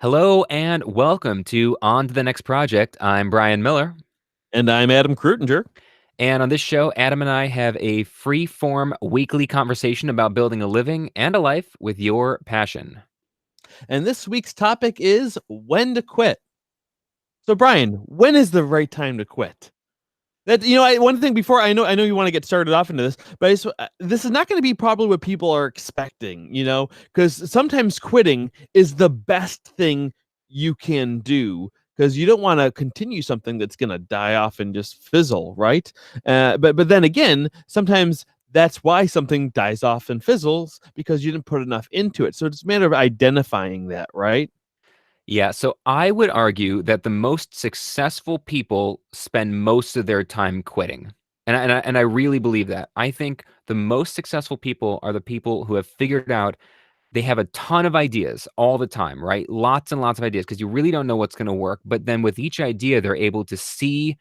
Hello and welcome to On to the Next Project. I'm Brian Miller. And I'm Adam Krutinger. And on this show, Adam and I have a free form weekly conversation about building a living and a life with your passion. And this week's topic is when to quit. So, Brian, when is the right time to quit? One thing before I know you want to get started off into this, but this is not going to be probably what people are expecting, because sometimes quitting is the best thing you can do because you don't want to continue something that's going to die off and just fizzle, right? But then again, sometimes that's why something dies off and fizzles because you didn't put enough into it. So it's a matter of identifying that, right? Yeah, so I would argue that the most successful people spend most of their time quitting. And I really believe that. I think the most successful people are the people who have figured out they have a ton of ideas all the time, right? Lots and lots of ideas because you really don't know what's going to work. But then with each idea, they're able to see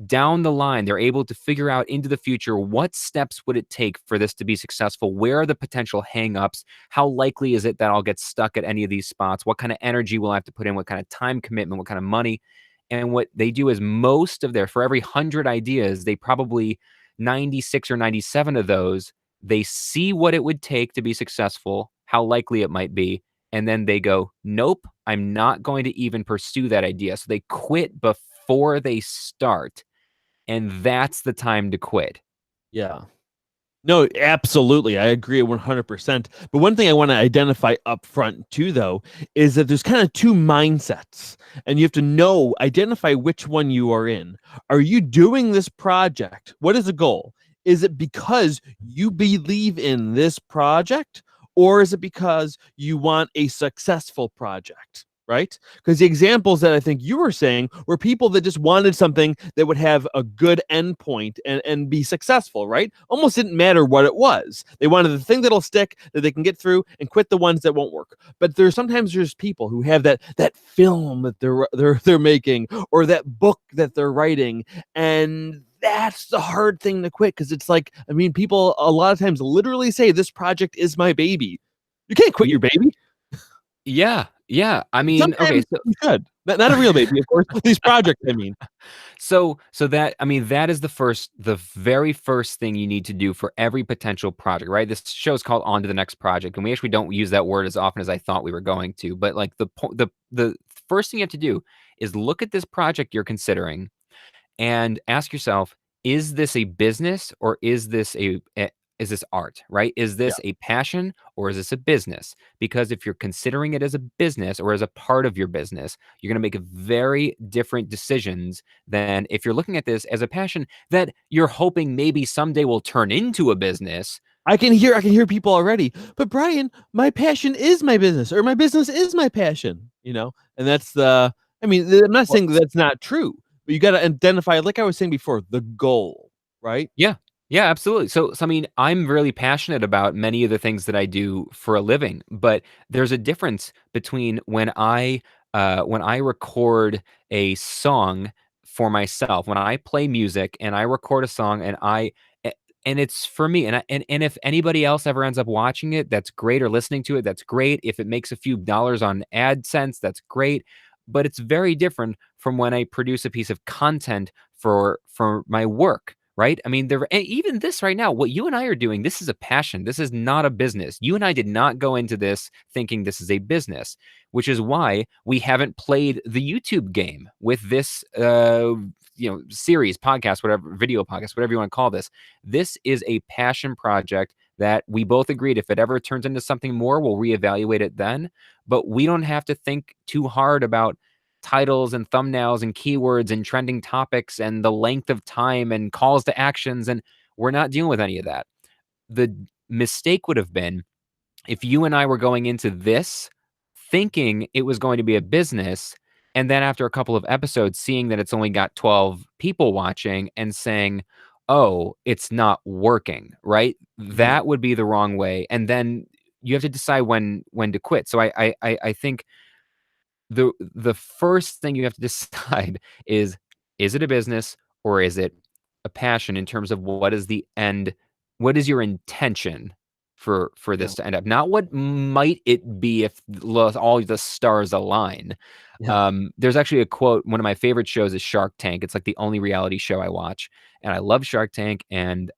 down the line, they're able to figure out into the future what steps would it take for this to be successful? Where are the potential hangups? How likely is it that I'll get stuck at any of these spots? What kind of energy will I have to put in? What kind of time commitment? What kind of money? And what they do is most of their, for every 100 ideas, they probably 96 or 97 of those, they see what it would take to be successful, how likely it might be. And then they go, nope, I'm not going to even pursue that idea. So they quit before they start, and that's the time to quit. Yeah. No, absolutely. I agree 100%. But one thing I want to identify up front too, though, is that there's kind of two mindsets, and you have to identify which one you are in. Are you doing this project? What is the goal? Is it because you believe in this project, or is it because you want a successful project? Right? Because the examples that I think you were saying were people that just wanted something that would have a good endpoint and be successful, right? Almost didn't matter what it was. They wanted the thing that'll stick that they can get through and quit the ones that won't work. But there's people who have that film that they're making or that book that they're writing, and that's the hard thing to quit because it's like, I mean, people a lot of times literally say this project is my baby. You can't quit Y- your baby. Yeah, yeah. I mean, okay, Sometimes you should. Not a real baby, of course. These projects, I mean. so that I mean that is the very first thing you need to do for every potential project, right? This show is called On to the Next Project, and we actually don't use that word as often as I thought we were going to. But like the first thing you have to do is look at this project you're considering and ask yourself, is this a business or is this art, right? Is Yeah. this a passion or is this a business? Because if you're considering it as a business or as a part of your business, you're going to make very different decisions than if you're looking at this as a passion that you're hoping maybe someday will turn into a business. I can hear people already. But Brian, my passion is my business, or my business is my passion. And that's the. I mean, I'm not Well, saying that that's not true, but you got to identify, like I was saying before, the goal, right? yeah. Yeah, absolutely. So I mean, I'm really passionate about many of the things that I do for a living, but there's a difference between when I record a song for myself, when I play music and I record a song and it's for me and if anybody else ever ends up watching it, that's great, or listening to it, that's great. If it makes a few dollars on AdSense, that's great. But it's very different from when I produce a piece of content for my work, right? I mean, even this right now, what you and I are doing, this is a passion. This is not a business. You and I did not go into this thinking this is a business, which is why we haven't played the YouTube game with this, series, podcast, whatever, video podcast, whatever you want to call this. This is a passion project that we both agreed if it ever turns into something more, we'll reevaluate it then. But we don't have to think too hard about titles and thumbnails and keywords and trending topics and the length of time and calls to actions. And we're not dealing with any of that. The mistake would have been if you and I were going into this thinking it was going to be a business, and then after a couple of episodes, seeing that it's only got 12 people watching and saying, oh, it's not working, right? Mhm. That would be the wrong way. And then you have to decide when to quit. So I think the first thing you have to decide is it a business or is it a passion in terms of what is the end, what is your intention for Yeah. this to end up. Not what might it be if all the stars align. Yeah. There's actually a quote. One of my favorite shows is Shark Tank. It's like the only reality show I watch, and I love Shark Tank. And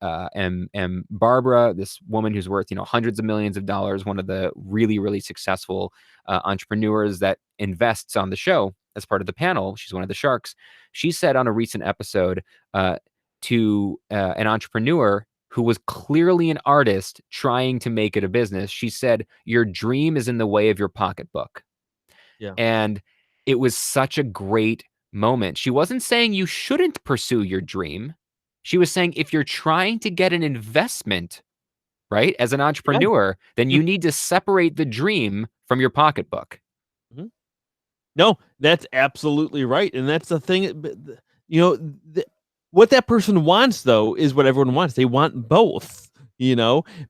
Barbara, this woman who's worth hundreds of millions of dollars, one of the really really successful entrepreneurs that invests on the show as part of the panel. She's one of the sharks. She said on a recent episode uh, to an entrepreneur who was clearly an artist trying to make it a business. She said, "Your dream is in the way of your pocketbook." Yeah. And it was such a great moment. She wasn't saying you shouldn't pursue your dream. She was saying if you're trying to get an investment, right, as an Yeah. entrepreneur, then you need to separate the dream from your pocketbook. Mhm. No, that's absolutely right, and that's the thing. You know, what that person wants though is what everyone wants. They want both.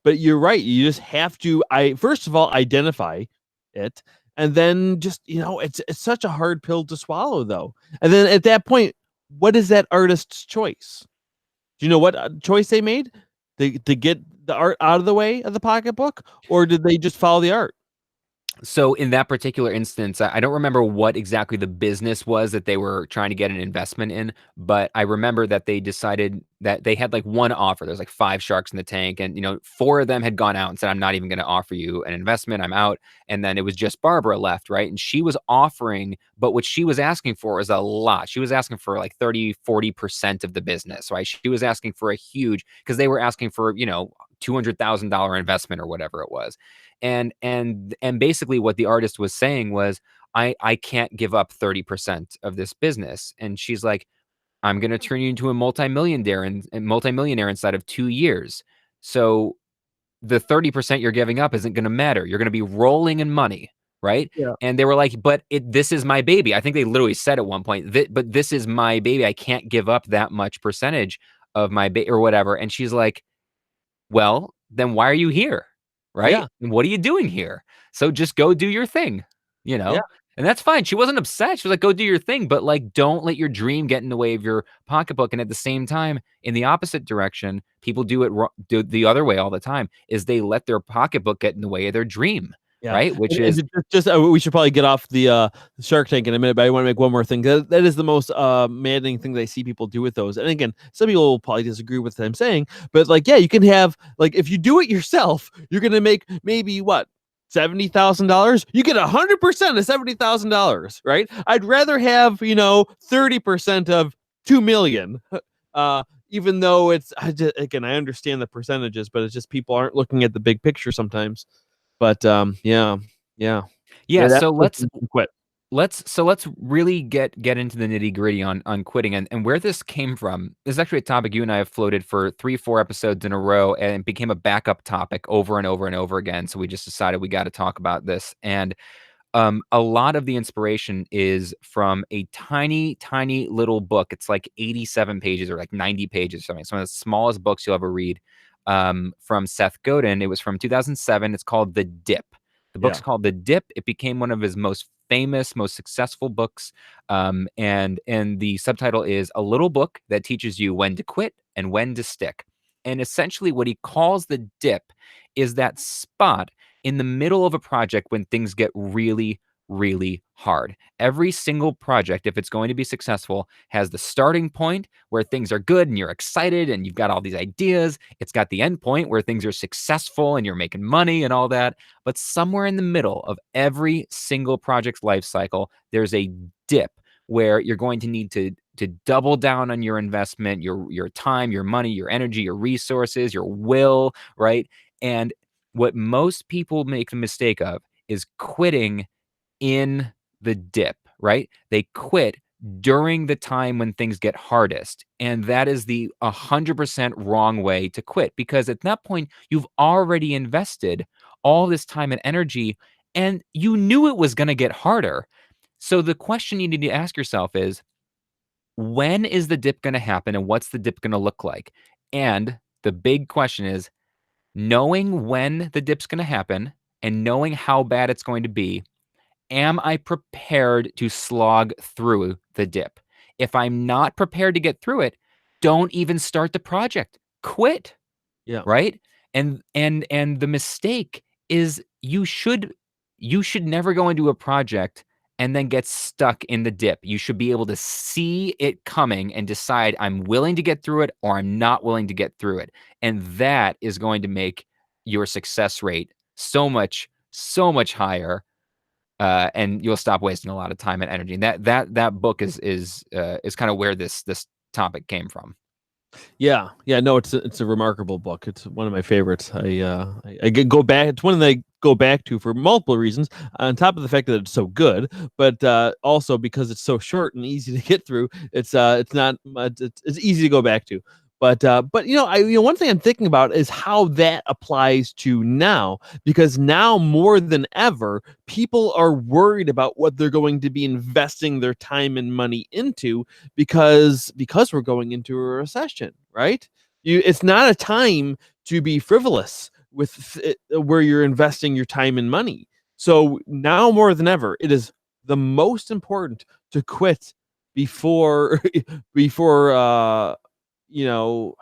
But you're right. You just have to. I first of all identify it, and then just it's such a hard pill to swallow though. And then at that point, what is that artist's choice? Do you know what choice they made? To get the art out of the way of the pocketbook, or did they just follow the art? So in that particular instance, I don't remember what exactly the business was that they were trying to get an investment in, but I remember that they decided that they had like one offer. There's like five sharks in the tank, and four of them had gone out and said, "I'm not even going to offer you an investment. I'm out." And then it was just Barbara left, right? And she was offering, but what she was asking for was a lot. She was asking for like 30-40% of the business, right? She was asking for a huge, because they were asking for, $200,000 investment or whatever it was. And basically what the artist was saying was, I can't give up 30% of this business. And she's like, I'm going to turn you into a multimillionaire inside of 2 years. So the 30% you're giving up isn't going to matter. You're going to be rolling in money, right? Yeah. And they were like, but this is my baby. I think they literally said at one point, but this is my baby. I can't give up that much percentage of my baby or whatever. And she's like, well, then why are you here? Right? Yeah. And what are you doing here? So just go do your thing, you Yeah. know? And that's fine. She wasn't upset. She was like, go do your thing, but like, don't let your dream get in the way of your pocketbook. And at the same time, in the opposite direction, people do the other way all the time is they let their pocketbook get in the way of their dream, Yeah, right? Which and is, we should probably get off the Shark Tank in a minute, but I want to make one more thing. That is the most maddening thing that I see people do with those. And again, some people will probably disagree with what I'm saying, but like, yeah, you can have like if you do it yourself, you're gonna make maybe what $70,000. You get 100% of $70,000, right? I'd rather have 30% of 2 million. Even though again, I understand the percentages, but it's just people aren't looking at the big picture sometimes. But yeah, yeah, yeah. that So person can quit. let's really get into the nitty-gritty on quitting and where this came from. This is actually a topic you and I have floated for 3-4 episodes in a row, and it became a backup topic over and over and over again. So we just decided we got to talk about this. And a lot of the inspiration is from a tiny, tiny little book. It's like 87 pages or like 90 pages or something. It's one of the smallest books you'll ever read, from Seth Godin. It was from 2007. It's called The Dip. The book's Yeah, called The Dip. It became one of his most famous, most successful books. And the subtitle is A Little Book That Teaches You When to Quit and When to Stick. And essentially, what he calls the dip is that spot in the middle of a project when things get really, really hard. Every single project, if it's going to be successful, has the starting point where things are good and you're excited and you've got all these ideas. It's got the end point where things are successful and you're making money and all that. But somewhere in the middle of every single project's life cycle, there's a dip where you're going to need to double down on your investment, your time, your money, your energy, your resources, your will, right? And what most people make the mistake of is quitting in the dip, right? They quit during the time when things get hardest. And that is the 100% wrong way to quit, because at that point, you've already invested all this time and energy and you knew it was going to get harder. So the question you need to ask yourself is, when is the dip going to happen and what's the dip going to look like? And the big question is, knowing when the dip's going to happen and knowing how bad it's going to be, am I prepared to slog through the dip? If I'm not prepared to get through it, don't even start the project. Quit, yeah, right? And the mistake is you should never go into a project and then get stuck in the dip. You should be able to see it coming and decide, I'm willing to get through it or I'm not willing to get through it. And that is going to make your success rate so much higher, and you'll stop wasting a lot of time and energy. And that book is kind of where this topic came from. Yeah, yeah, no, it's a remarkable book. It's one of my favorites. I go back. It's one that I go back to for multiple reasons. On top of the fact that it's so good, but also because it's so short and easy to get through. It's not much. It's easy to go back to. But one thing I'm thinking about is how that applies to now, because now more than ever, people are worried about what they're going to be investing their time and money into because we're going into a recession, right? It's not a time to be frivolous with where you're investing your time and money. So now more than ever, it is the most important to quit before before you know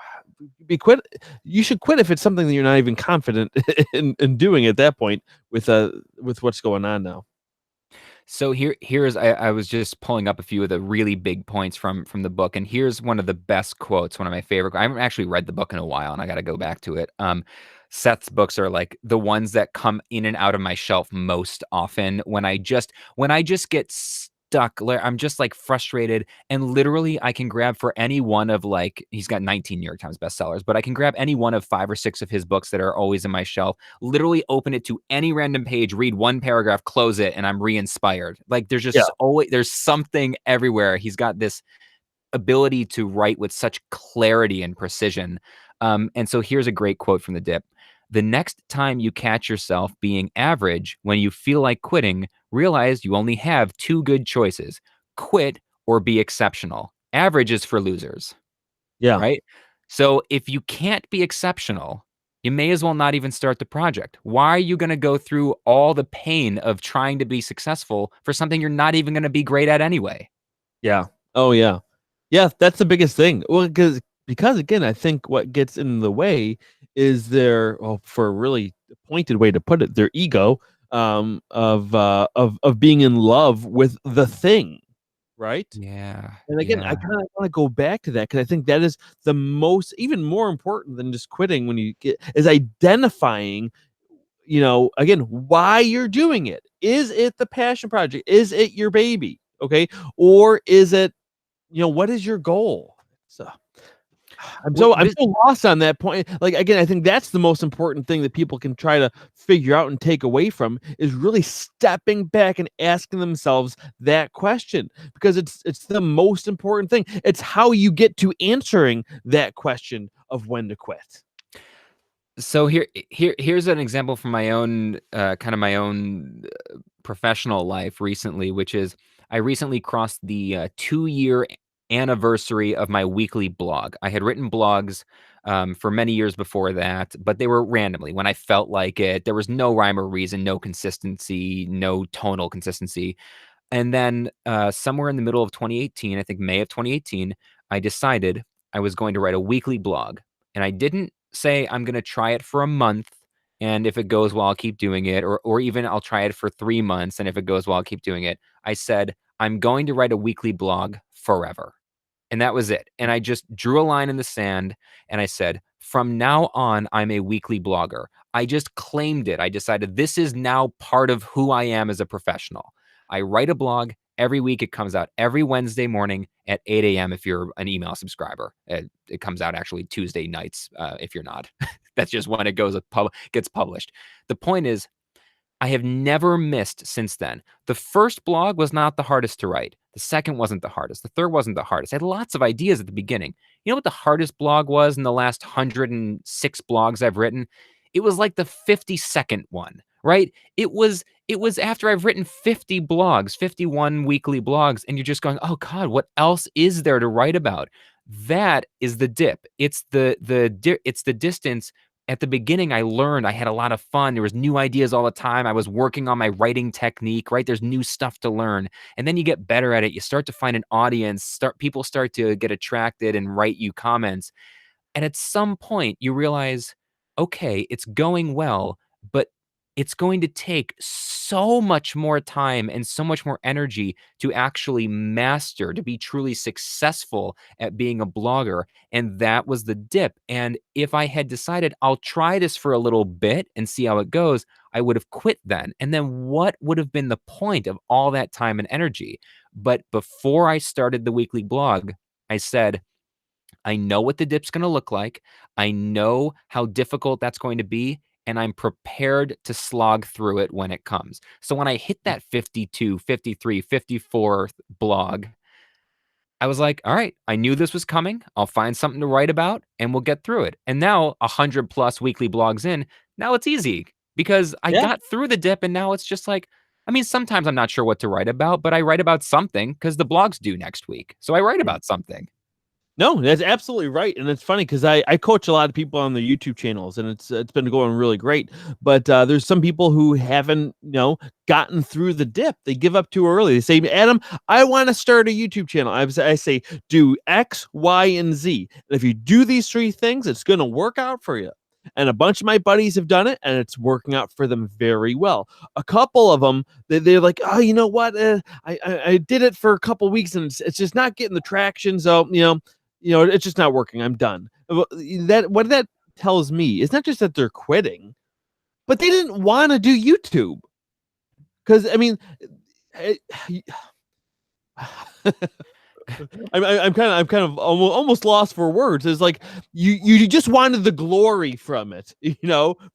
be quit. You should quit if it's something that you're not even confident in doing at that point with what's going on now. So here's I was just pulling up a few of the really big points from the book, and here's one of the best quotes, one of my favorite. I haven't actually read the book in a while, and I got to go back to it. Seth's books are like the ones that come in and out of my shelf most often when I just get stuck. I'm just like frustrated, and literally I can grab for any one of like he's got 19 New York Times bestsellers, but I can grab any one of 5 or 6 of his books that are always in my shelf, literally open it to any random page, read one paragraph, close it, and I'm re-inspired. Like Yeah. there's something everywhere. He's got this ability to write with such clarity and precision. And so here's a great quote from the dip. The next time you catch yourself being average when you feel like quitting, realize you only have two good choices: quit or be exceptional. Average is for losers, Yeah. right? So if you can't be exceptional, you may as well not even start the project. Why are you going to go through all the pain of trying to be successful for something you're not even going to be great at anyway? Yeah. Oh yeah. Yeah, that's the biggest thing. Well, because again, I think what gets in the way is their, well, for a really pointed way to put it, their ego of being in love with the thing, right? Yeah, And again, I yeah. kind of want to go back to that because I think that is the most, even more important than just quitting when you get, is identifying, again, why you're doing it. Is it the passion project? Is it your baby? Okay. Or is it, what is your goal? So I'm Well, so I'm so lost on that point. Like again, I think that's the most important thing that people can try to figure out and take away from is really stepping back and asking themselves that question, because it's the most important thing. It's how you get to answering that question of when to quit. so here's an example from my own kind of my own professional life recently, which is I recently crossed the 2-year anniversary of my weekly blog. I had written blogs for many years before that, but they were randomly when I felt like it. There was no rhyme or reason, no consistency, no tonal consistency. And then somewhere in the middle of 2018, I think May of 2018, I decided I was going to write a weekly blog. And I didn't say I'm going to try it for a month. And if it goes well, I'll keep doing it. Or even I'll try it for 3 months. And if it goes well, I'll keep doing it. I said, I'm going to write a weekly blog forever. And that was it. And I just drew a line in the sand and I said, from now on, I'm a weekly blogger. I just claimed it. I decided this is now part of who I am as a professional. I write a blog every week. It comes out every Wednesday morning at 8 a.m. if you're an email subscriber. It comes out actually Tuesday nights if you're not. That's just when it gets published. The point is, I have never missed since then. The first blog was not the hardest to write. The second wasn't the hardest. The third wasn't the hardest. I had lots of ideas at the beginning. You know what the hardest blog was in the last 106 blogs I've written? It was like the 52nd one, right? It was after I've written 50 blogs, 51 weekly blogs, and you're just going, "Oh God, what else is there to write about?" That is the dip. It's the distance. At the beginning, I learned, I had a lot of fun. There was new ideas all the time. I was working on my writing technique, right? There's new stuff to learn. And then you get better at it. You start to find an audience, people start to get attracted and write you comments. And at some point you realize okay, it's going well, but it's going to take so much more time and so much more energy to actually master, to be truly successful at being a blogger. And that was the dip. And if I had decided I'll try this for a little bit and see how it goes, I would have quit then. And then what would have been the point of all that time and energy? But before I started the weekly blog, I said, I know what the dip's going to look like. I know how difficult that's going to be, and I'm prepared to slog through it when it comes. So when I hit that 52, 53, 54 blog, I was like, all right, I knew this was coming. I'll find something to write about and we'll get through it. And now 100 plus weekly blogs in, now it's easy because I Yeah. got through the dip and now it's just like, I mean, sometimes I'm not sure what to write about, but I write about something because the blog's due next week. So I write about something. No, that's absolutely right, and it's funny because I coach a lot of people on the YouTube channels, and it's been going really great. But there's some people who haven't, gotten through the dip. They give up too early. They say, "Adam, I want to start a YouTube channel." I say, "Do X, Y, and Z. And if you do these three things, it's going to work out for you." And a bunch of my buddies have done it, and it's working out for them very well. A couple of them, they're like, "Oh, you know what? I did it for a couple weeks, and it's just not getting the traction. So, it's just not working. I'm done." What that tells me is not just that they're quitting, but they didn't want to do YouTube. Because I mean, eh, I'm kind of almost lost for words. It's like you just wanted the glory from it,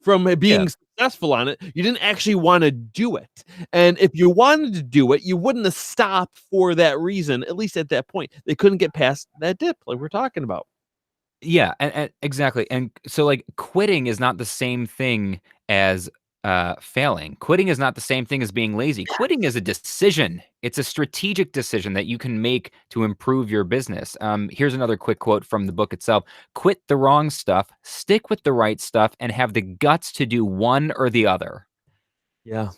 from it Yeah. being successful on it. You didn't actually want to do it, and if you wanted to do it, you wouldn't have stopped for that reason. At least at that point, they couldn't get past that dip, like we're talking about. Yeah, and exactly, and so, like, quitting is not the same thing as, failing. Quitting is not the same thing as being lazy. Quitting is a decision. It's a strategic decision that you can make to improve your business. Here's another quick quote from the book itself: "Quit the wrong stuff, stick with the right stuff, and have the guts to do one or the other." Yeah.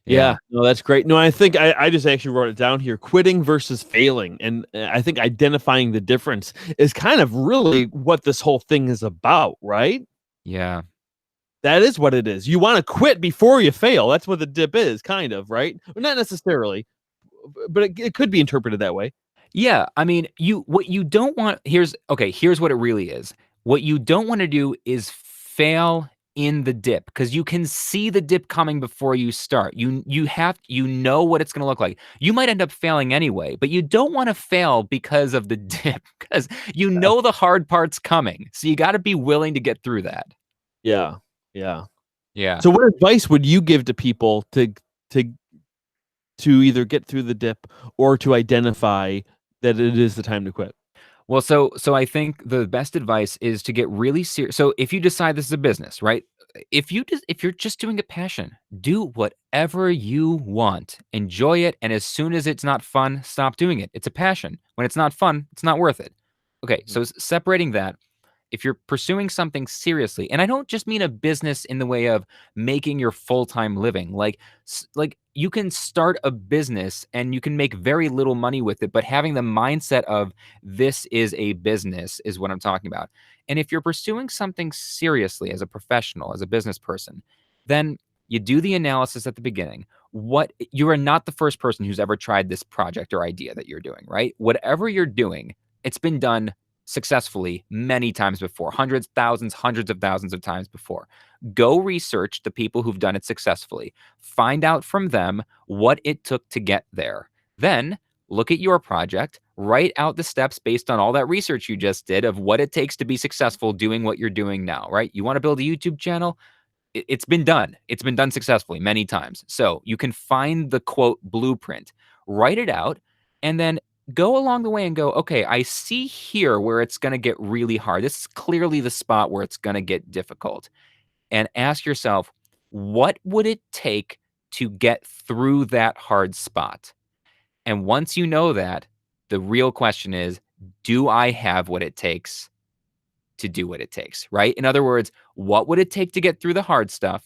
Yeah, Yeah. no, that's great. No, I think I just actually wrote it down here, quitting versus failing, and, I think identifying the difference is kind of really what this whole thing is about, right? Yeah. That is what it is. You wanna quit before you fail, that's what the dip is, kind of, right? Well, not necessarily, but it could be interpreted that way. Yeah, I mean, what you don't want here's what it really is. What you don't wanna do is fail in the dip because you can see the dip coming before you start. You know what it's gonna look like. You might end up failing anyway, but you don't wanna fail because of the dip because you Yeah. know the hard part's coming, so you gotta be willing to get through that. Yeah, yeah. Yeah. So what advice would you give to people to to either get through the dip or to identify that it is the time to quit? Well, so I think the best advice is to get really serious. So if you decide this is a business, right? If you're just doing a passion, do whatever you want. Enjoy it, and as soon as it's not fun, stop doing it. It's a passion. When it's not fun, it's not worth it. Okay, Mhm. so separating that, if you're pursuing something seriously, and I don't just mean a business in the way of making your full-time living, like you can start a business and you can make very little money with it, but having the mindset of this is a business is what I'm talking about. And if you're pursuing something seriously as a professional, as a business person, then you do the analysis at the beginning. What You are not the first person who's ever tried this project or idea that you're doing, right? Whatever you're doing, it's been done successfully many times before, hundreds, thousands, hundreds of thousands of times before. Go research the people who've done it successfully. Find out from them what it took to get there. Then look at your project, write out the steps based on all that research you just did of what it takes to be successful doing what you're doing now, right? You want to build a YouTube channel? It's been done. It's been done successfully many times. So you can find the quote blueprint, write it out, and then go along the way and go, okay, I see here where it's going to get really hard. This is clearly the spot where it's going to get difficult. And ask yourself, what would it take to get through that hard spot? And once you know that, the real question is, do I have what it takes to do what it takes, right? In other words, what would it take to get through the hard stuff?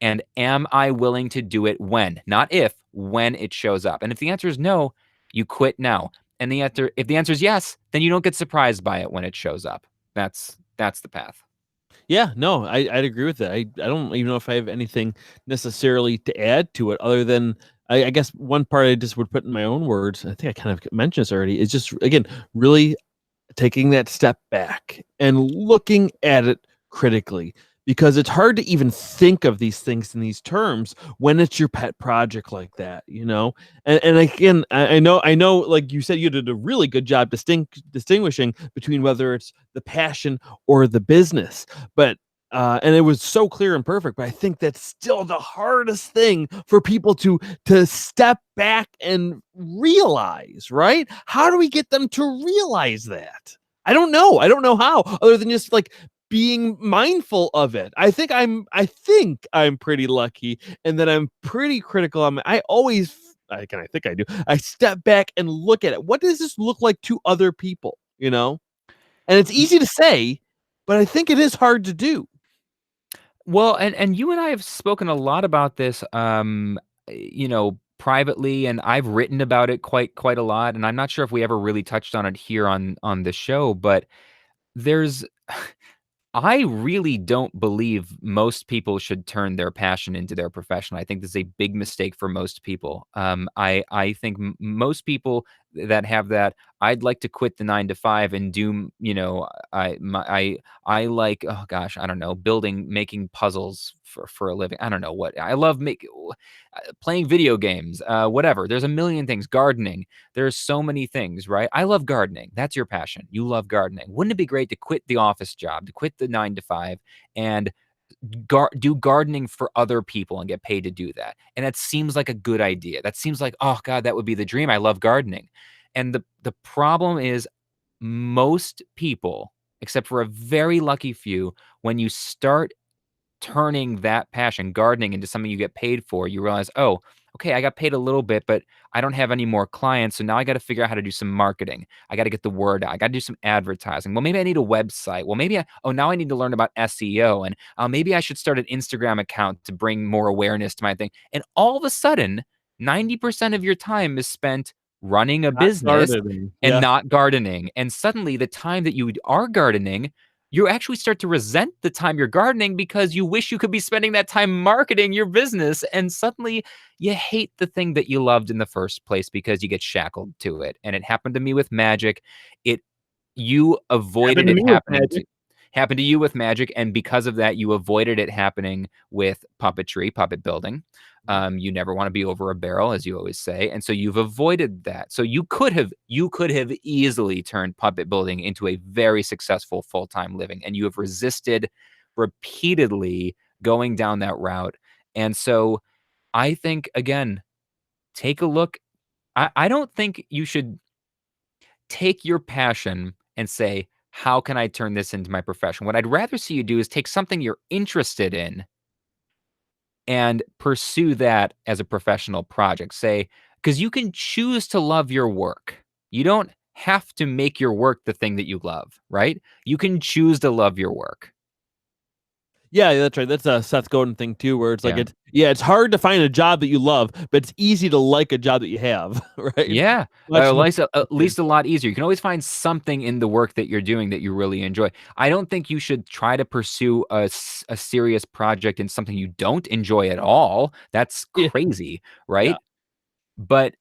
And am I willing to do it when, not if, when it shows up? And if the answer is no, you quit now. And if the answer is yes, then you don't get surprised by it when it shows up. That's the path. Yeah, no, I'd agree with that. I don't even know if I have anything necessarily to add to it other than I guess one part I just would put in my own words. I think I kind of mentioned this already. Is just again really taking that step back and looking at it critically because it's hard to even think of these things in these terms when it's your pet project like that, you know. And again, I know, like you said, you did a really good job distinguishing between whether it's the passion or the business, but and it was so clear and perfect. But I think that's still the hardest thing for people to step back and realize, right? How do we get them to realize that? I don't know. I don't know how, other than just like being mindful of it. I think I'm pretty lucky and that I'm pretty critical on I always I think I do. I step back and look at it. What does this look like to other people, you know? And it's easy to say, but I think it is hard to do. Well, and you and I have spoken a lot about this, privately, and I've written about it quite a lot, and I'm not sure if we ever really touched on it here on the show, but there's I really don't believe most people should turn their passion into their profession. I think this is a big mistake for most people. I think most people that have that, I'd like to quit the 9 to 5 and do, I like, oh gosh, I don't know, making puzzles for a living. I don't know what I love playing video games, whatever. There's a million things. Gardening. There's so many things, right? I love gardening. That's your passion. You love gardening. Wouldn't it be great to quit the office job, to quit the 9 to 5 and do gardening for other people and get paid to do that? And that seems like a good idea. That seems like, oh God, that would be the dream. I love gardening. And the problem is most people, except for a very lucky few, when you start turning that passion, gardening, into something you get paid for, you realize, "Oh, okay, I got paid a little bit, but I don't have any more clients, so now I gotta figure out how to do some marketing. I gotta get the word out. I gotta do some advertising. Well, maybe I need a website. Well, now I need to learn about SEO, and, maybe I should start an Instagram account to bring more awareness to my thing." And all of a sudden, 90% of your time is spent running a Not business gardening. and Yeah. not gardening, and suddenly the time that you are gardening, you actually start to resent the time you're gardening because you wish you could be spending that time marketing your business. And suddenly you hate the thing that you loved in the first place because you get shackled to it. And it happened to me with magic. It You avoided Happened to it me with magic. happened to you with magic, and because of that, you avoided it happening with puppetry, puppet building. Mhm. You never want to be over a barrel, as you always say, and so you've avoided that. So you could have easily turned puppet building into a very successful full-time living, and you have resisted repeatedly going down that route. And so I think, again, take a look. I don't think you should take your passion and say, how can I turn this into my profession? What I'd rather see you do is take something you're interested in and pursue that as a professional project. Say, because you can choose to love your work. You don't have to make your work the thing that you love, right? You can choose to love your work. Yeah, that's right. That's a Seth Godin thing too, where it's like Yeah. it's hard to find a job that you love, but it's easy to like a job that you have, right? Yeah, Much, much at easier. least a lot easier. You can always find something in the work that you're doing that you really enjoy. I don't think you should try to pursue a serious project in something you don't enjoy at all. That's Yeah, crazy, yeah. right? But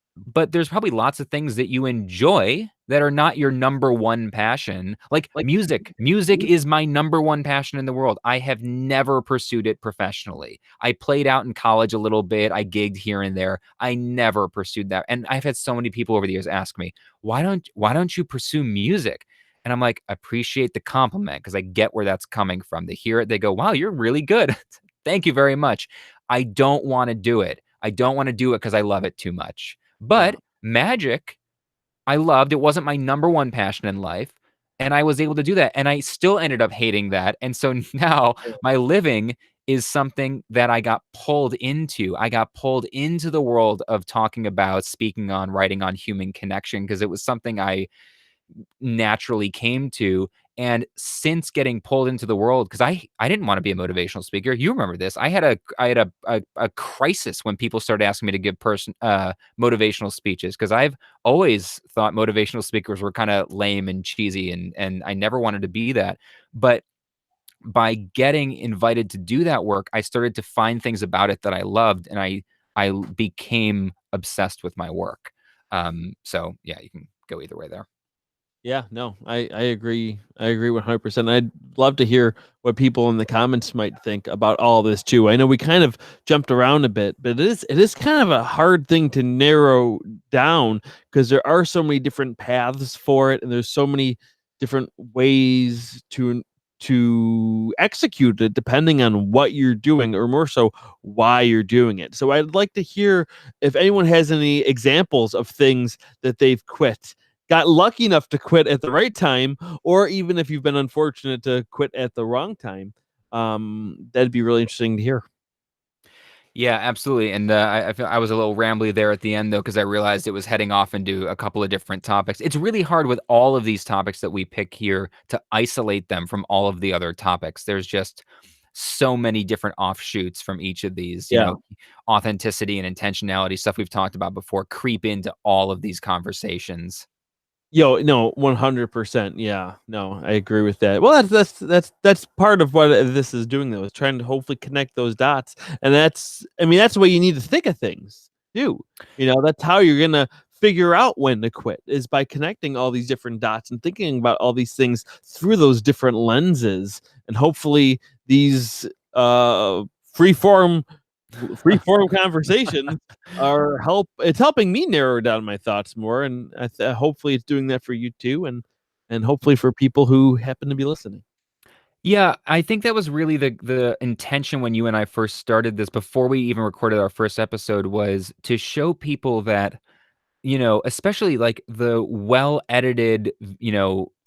there's probably lots of things that you enjoy that are not your number one passion, like Like, music. Music is my number one passion in the world. I have never pursued it professionally. I played out in college a little bit, I gigged here and there. I never pursued that, and I've had so many people over the years ask me, "Why don't you pursue music?" And I'm like, "Appreciate the compliment because I get where that's coming from." They hear it, they go, "Wow, you're really good." Thank you very much. I don't wanna do it. I don't wanna do it because I love it too much. yeah. But magic, I loved. It wasn't my number one passion in life, and I was able to do that, and I still ended up hating that, and so now my living is something that I got pulled into. I got pulled into the world of talking about, speaking on, writing on human connection because it was something I naturally came to. And since getting pulled into the world, because I didn't want to be a motivational speaker. You remember this. I had a crisis when people started asking me to give motivational speeches because I've always thought motivational speakers were kind of lame and cheesy, and I never wanted to be that. But by getting invited to do that work, I started to find things about it that I loved, and I became obsessed with my work. So yeah, you can go either way there. Yeah, no, I agree. I agree 100%. I'd love to hear what people in the comments might think about all this too. I know we kind of jumped around a bit, but it is kind of a hard thing to narrow down because there are so many different paths for it, and there's so many different ways to execute it depending on what you're doing, or more so why you're doing it. So I'd like to hear if anyone has any examples of things that they've quit, got lucky enough to quit at the right time, or even if you've been unfortunate to quit at the wrong time. That'd be really interesting to hear. Yeah, absolutely. And I feel I was a little rambly there at the end, though, because I realized it was heading off into a couple of different topics. It's really hard with all of these topics that we pick here to isolate them from all of the other topics. There's just so many different offshoots from each of these, Yeah. authenticity and intentionality, stuff we've talked about before, creep into all of these conversations. Yo, no, 100%. Yeah, no, I agree with that. Well, that's part of what this is doing, though, is trying to hopefully connect those dots, and I mean, that's the way you need to think of things, too. That's how you're gonna figure out when to quit, is by connecting all these different dots and thinking about all these things through those different lenses, and hopefully these free form free form conversations it's helping me narrow down my thoughts more, and hopefully it's doing that for you too, and hopefully for people who happen to be listening. Yeah, I think that was really the intention when you and I first started this, before we even recorded our first episode, was to show people that, especially like the well edited,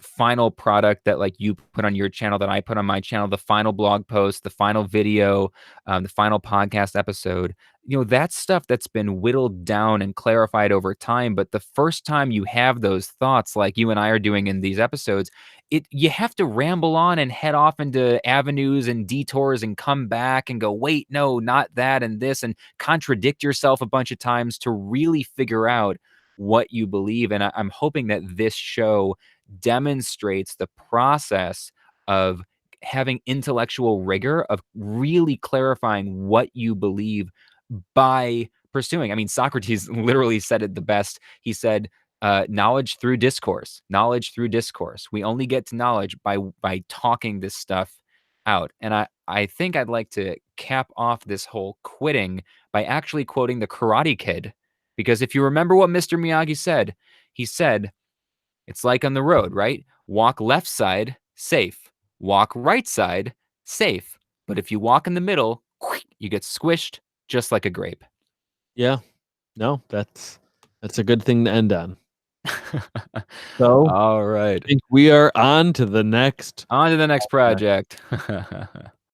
final product that like you put on your channel, that I put on my channel, the final blog post, the final video, the final podcast episode, that's stuff that's been whittled down and clarified over time. But the first time you have those thoughts, like you and I are doing in these episodes, you have to ramble on and head off into avenues and detours and come back and go, wait, no, not that and this, and contradict yourself a bunch of times to really figure out what you believe. And I'm hoping that this show demonstrates the process of having intellectual rigor, of really clarifying what you believe by pursuing. I mean, Socrates literally said it the best. He said, knowledge through discourse, knowledge through discourse. We only get to knowledge by talking this stuff out. And I think I'd like to cap off this whole quitting by actually quoting the Karate Kid, because if you remember what Mr. Miyagi said, he said, it's like on the road, right? Walk left side, safe. Walk right side, safe. But if you walk in the middle, you get squished just like a grape. Yeah, no, that's a good thing to end on. So All right. I think we are on to the next On to the next project.